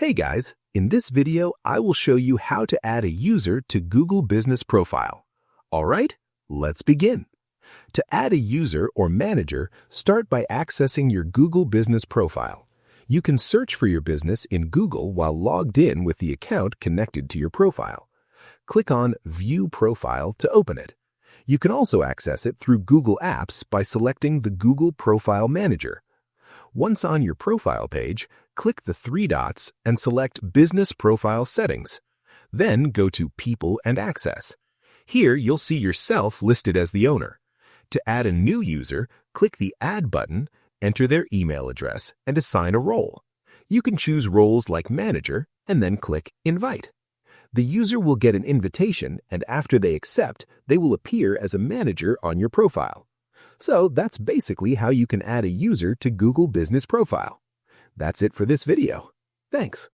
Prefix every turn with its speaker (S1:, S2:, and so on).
S1: Hey guys, in this video, I will show you how to add a user to Google Business Profile. All right, let's begin. To add a user or manager, start by accessing your Google Business Profile. You can search for your business in Google while logged in with the account connected to your profile. Click on View Profile to open it. You can also access it through Google Apps by selecting the Google Profile Manager. Once on your profile page, click the three dots and select Business Profile Settings. Then go to People and Access. Here you'll see yourself listed as the owner. To add a new user, click the Add button, enter their email address, and assign a role. You can choose roles like Manager and then click Invite. The user will get an invitation, and after they accept, they will appear as a manager on your profile. So that's basically how you can add a user to Google Business Profile. That's it for this video. Thanks.